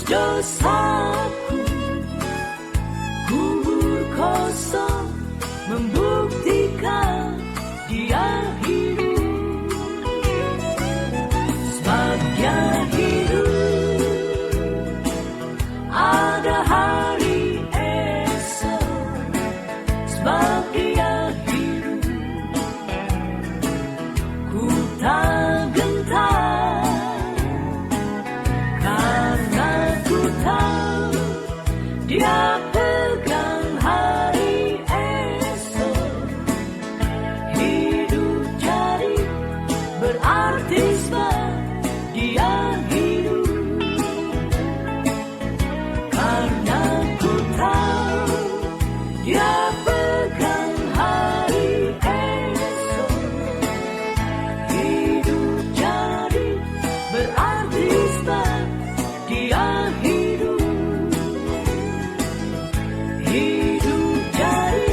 dosaku, kubur kosong membuktikan Dia hidup. Sebab Dia hidup, ada hari esok. Sebab Dia hidup, ku tak gentar, karena ku tahu Dia pegang hari esok. Hidup jadi berarti sebab Dia hidup, karena ku tahu Dia pegang hari esok. Hidup jadi berarti sebab Dia hidup. Hidup jadi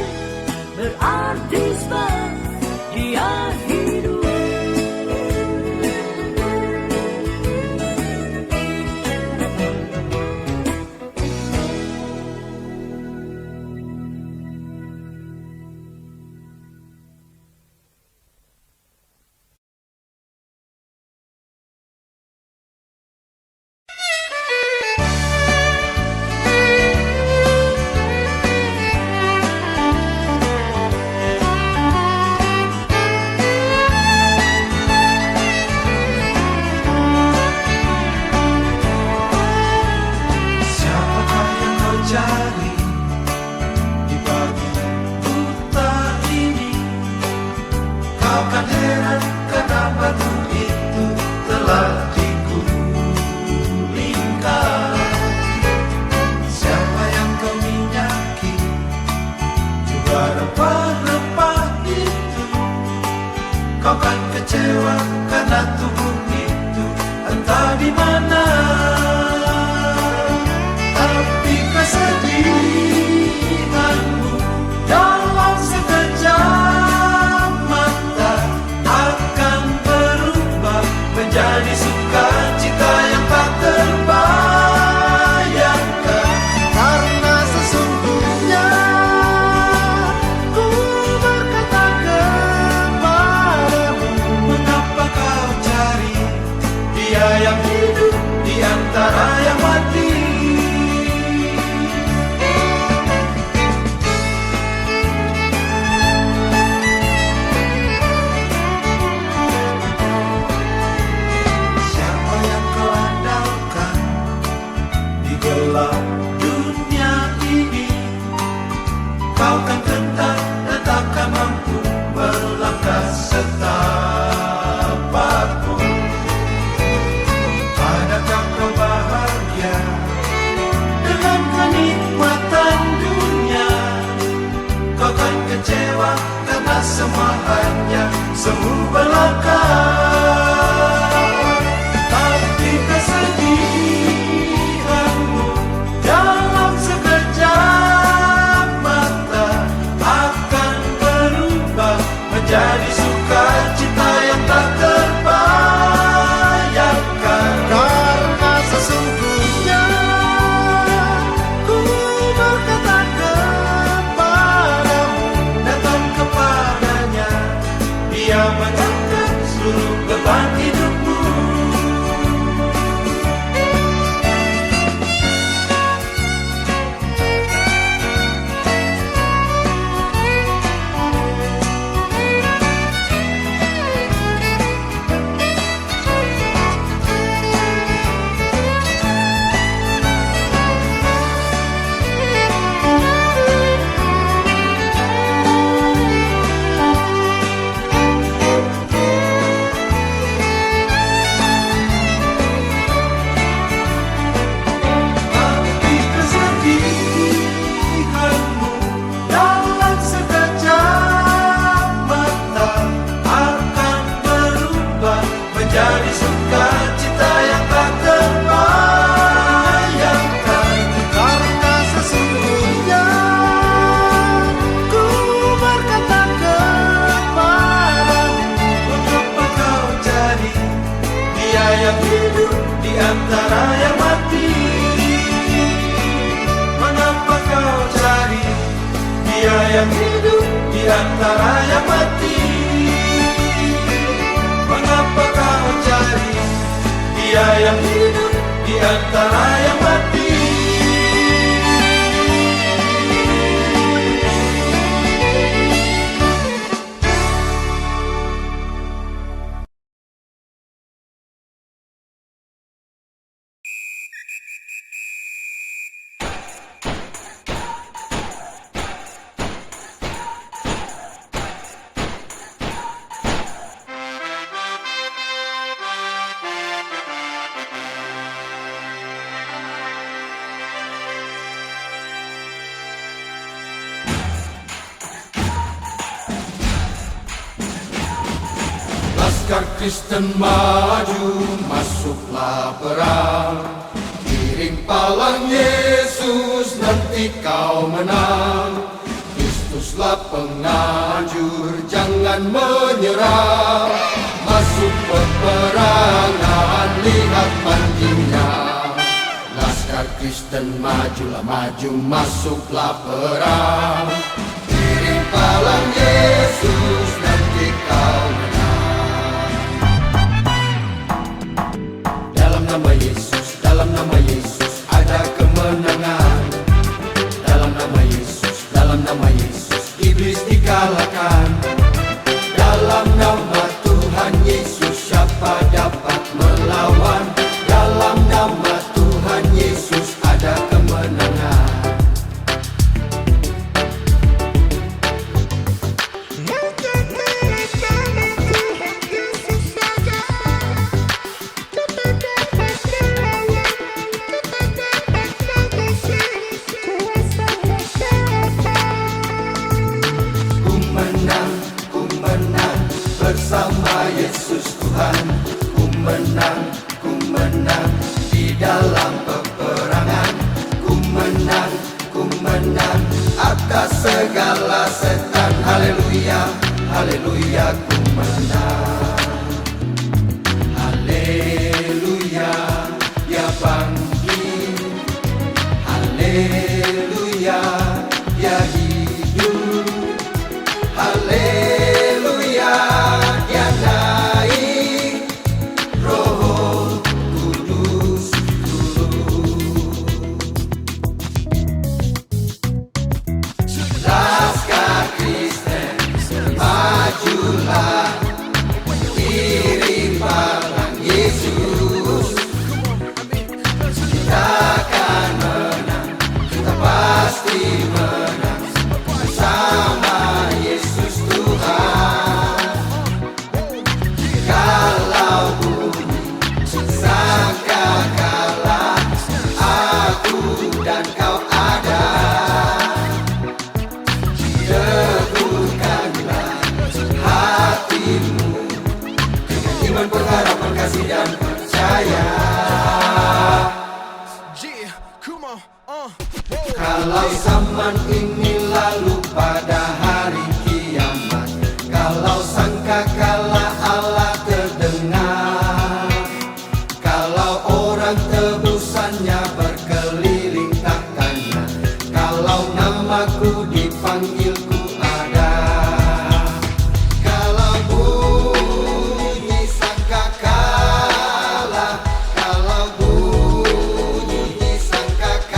berarti sebab Dia hidup. Siapakah yang kau cari di pagi buta ini? Kau kan heran karena batu itu telah digulingkan. Siapa yang kau minyaki juga rempah-rempah itu? Kau kan kecewa karena tubuh itu entah di mana. Tapi kesedihanmu dalam sekejap mata akan berubah menjadi sukacita yang tak terbayangkan. Karena sesungguhnya ku berkata kepadamu, mengapa kau cari Dia yang hidup di antara yang mati? Siapa yang kau andalkan di gelap dunia ini? Kau kan kentang dan takkan mampu melangkah setapak pun. Adakah kau bahagia dengan kenikmatan dunia? Kau kan kecewa karena semua hanya semu belaka. Tapi kesedihanmu dalam sekejap mata akan berubah menjadi sukacita yang tak terbayangkan. Karena sesungguhnya ku berkata kepadamu, datang kepadanya, Dia menangkan seluruh beban hidupmu. Tapi kesedihanmu dalam sekejap mata akan berubah menjadi sukacita yang tak terbayangkan. Karena sesungguhnya ku berkata kepadamu, mengapa kau cari Dia yang hidup di antara yang mati? Dia yang hidup di antara yang mati. Mengapa kau cari Dia yang hidup di antara yang mati? Laskar Kristen maju, masuklah perang. Iring palang Yesus, nanti kau menang. Kristuslah pengajur, jangan menyerah. Masuk peperangan, lihat panjinya. Laskar Kristen majulah maju, masuklah perang. Iring palang Yesus, nanti kau menang. Dalam nama Yesus ada kemenangan. Dalam nama Yesus iblis dikalahkan. Dalam nama Tuhan Yesus siapa dapat melawan? Dalam nama Tuhan Yesus ada kemenangan. Bersama Yesus Tuhan, ku menang di dalam peperangan. Ku menang atas segala setan. Haleluya, haleluya, ku menang. Haleluya, dia bangkit. Haleluya, dia hidup. Haleluya, dia naik, Roh Kudus turun. Laskar Kristen majulah, iring palang Yesus. Kita akan menang, kita pasti menang bersama Yesus Tuhan. Kalau bunyi sangkakala, aku dan kau ada. Teguhkanlah hatimu dengan iman, pengharapan, kasih dan percaya. Kalau zaman ini lalu pada hari kiamat, kalau sangkakala Allah terdengar, kalau orang tebusannya berkeliling tahtanya, kalau namaku dipanggil ku ada. Kalau bunyi sangkakala, kalau bunyi sangkakala,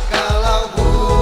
kalau bunyi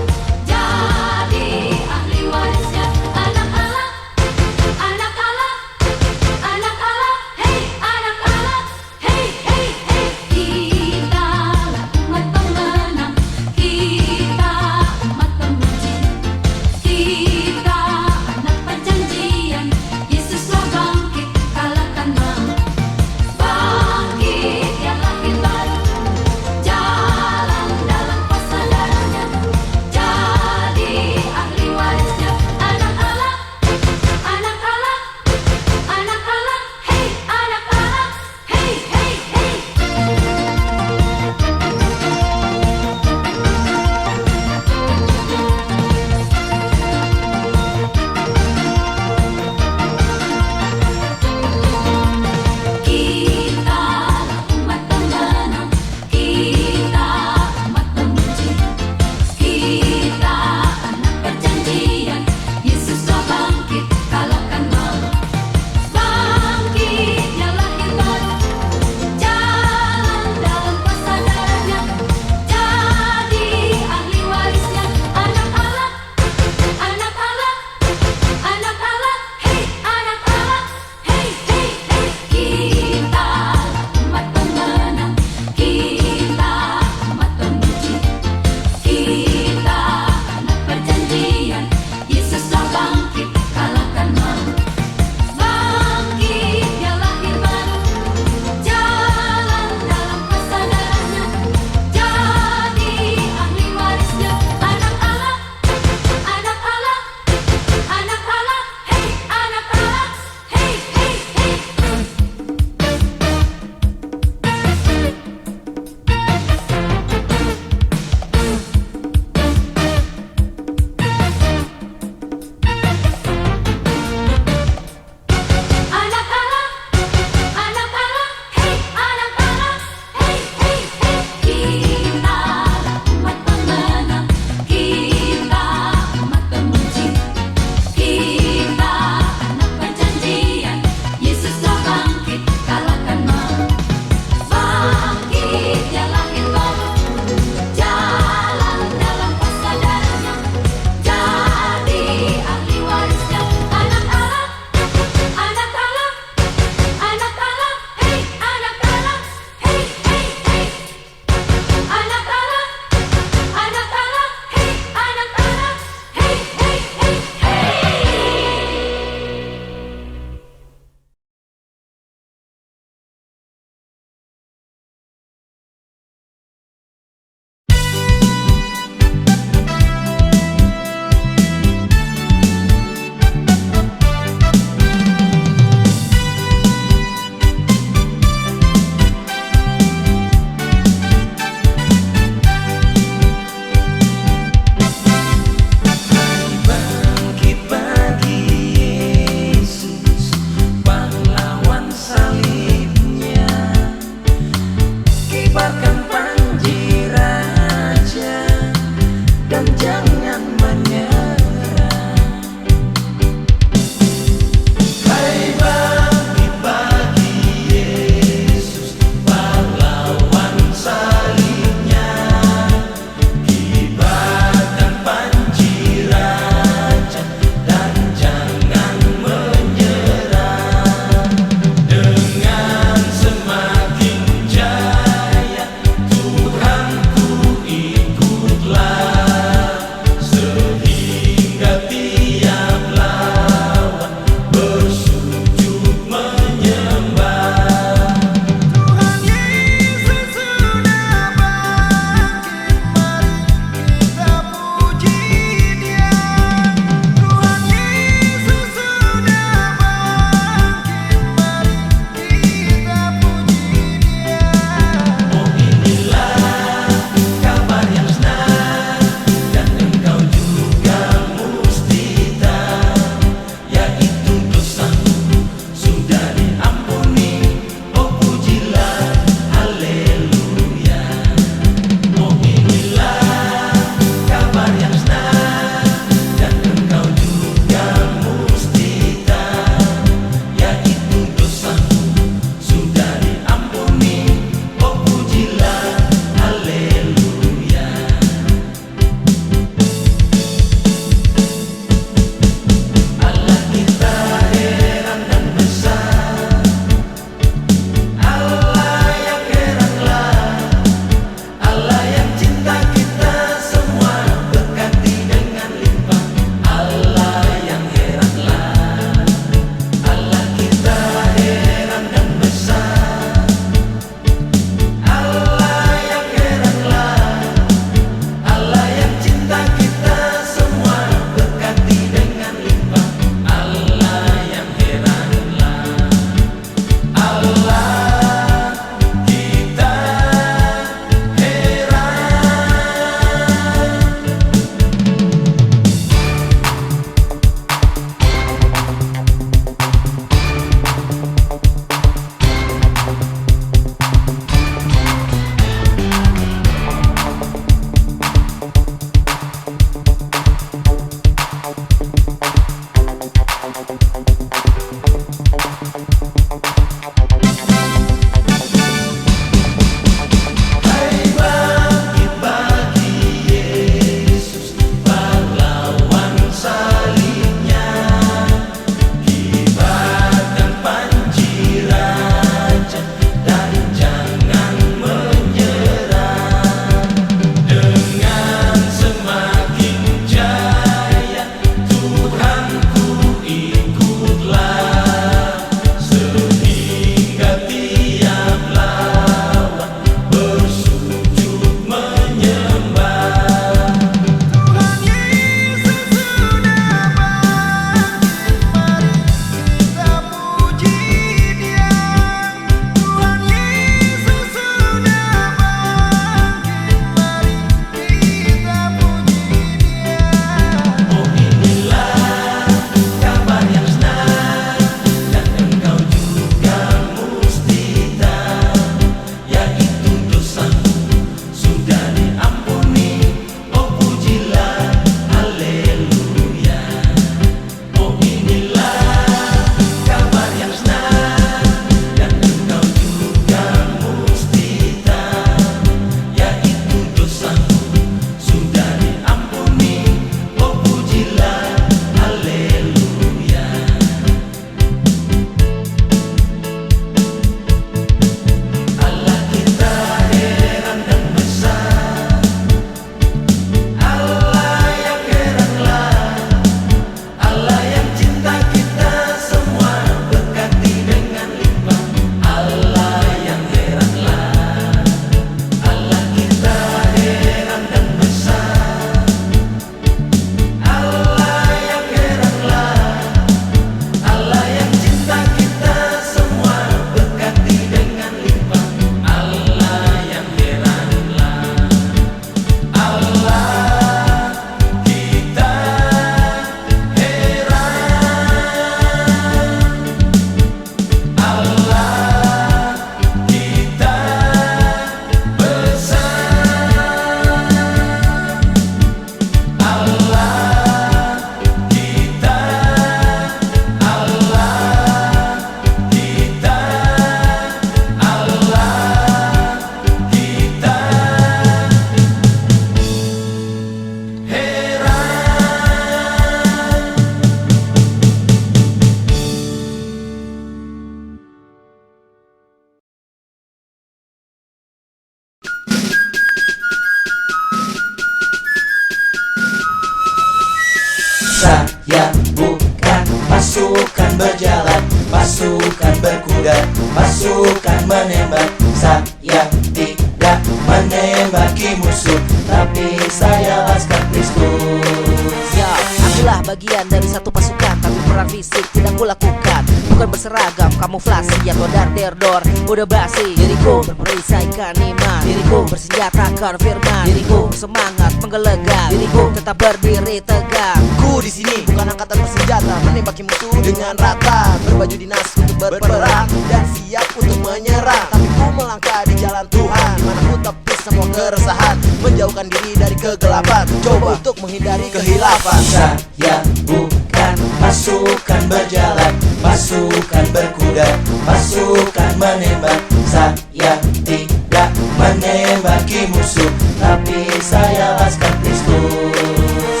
menembak. Saya tidak menembaki musuh, tapi saya laskar Kristus. Ya, akulah bagian dari satu pasukan, tapi perang fisik tidak kulakukan. Bukan berseragam, kamuflase atau dar-der-dor, udah basi. Diriku berperisai ikan iman, diriku bersenjatakan firman, diriku semangat menggelegar, diriku tetap berdiri tegak. Ku di sini bukan angkatan bersenjata, menembaki musuh dengan rata, berbaju dinas untuk berperang dan siap untuk menyerang. Tapi ku melangkah di jalan Tuhan, di mana ku tepis semua keresahan, menjauhkan diri dari kegelapan, coba untuk menghindari kehilafan. Saya bukan pasukan berjalan, pasukan berkuda, pasukan menembak. Saya tidak menembaki musuh, tapi saya laskar Kristus.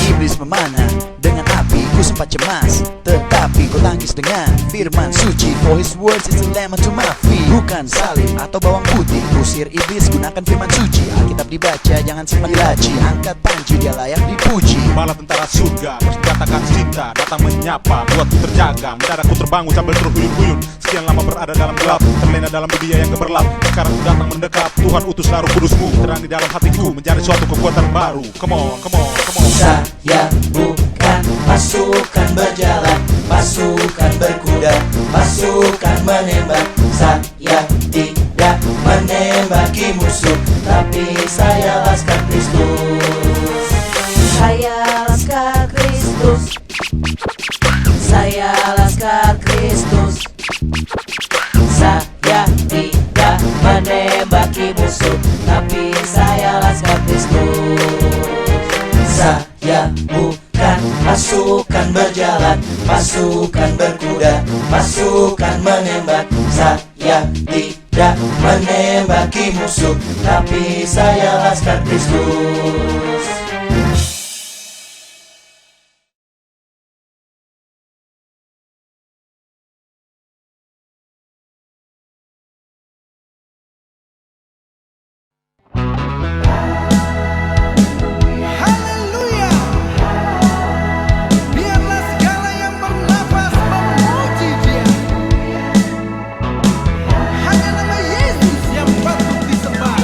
Iblis memanah dengan api, ku sempat cemas, tetapi ku tangkis dengan firman suci. For his words is a lamp unto my feet. Bukan salib atau bawang putih, usir iblis gunakan firman suci. Alkitab dibaca, jangan simpan di laci, angkat panji, dia layak dipuji. Bala tentara surga bersenjatakan cinta datang menyapa, buatku terjaga, mendaratku terbangun sambil terhuyun-huyun. Sekian lama berada dalam gelap, terlena dalam dunia yang gemerlap. Sekarang ku datang mendekat, Tuhan utus Roh Kudus-Mu, terang di dalam hatiku, menjadi suatu kekuatan baru. Come on, come on, come on. Saya bukan pasukan berjalan, pasukan berkuda, pasukan menembak. Saya tidak menembaki musuh, tapi saya laskar Kristus. Saya laskar Kristus, saya laskar Kristus. Saya tidak menembaki musuh, tapi saya laskar Kristus. Saya bukan pasukan berjalan, pasukan berkuda, pasukan menembak. Saya tidak menembaki musuh, tapi saya laskar Kristus. Haleluya. Biarlah segala yang bernafas memuji Dia. Hanya nama Yesus yang patut disembah.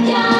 cari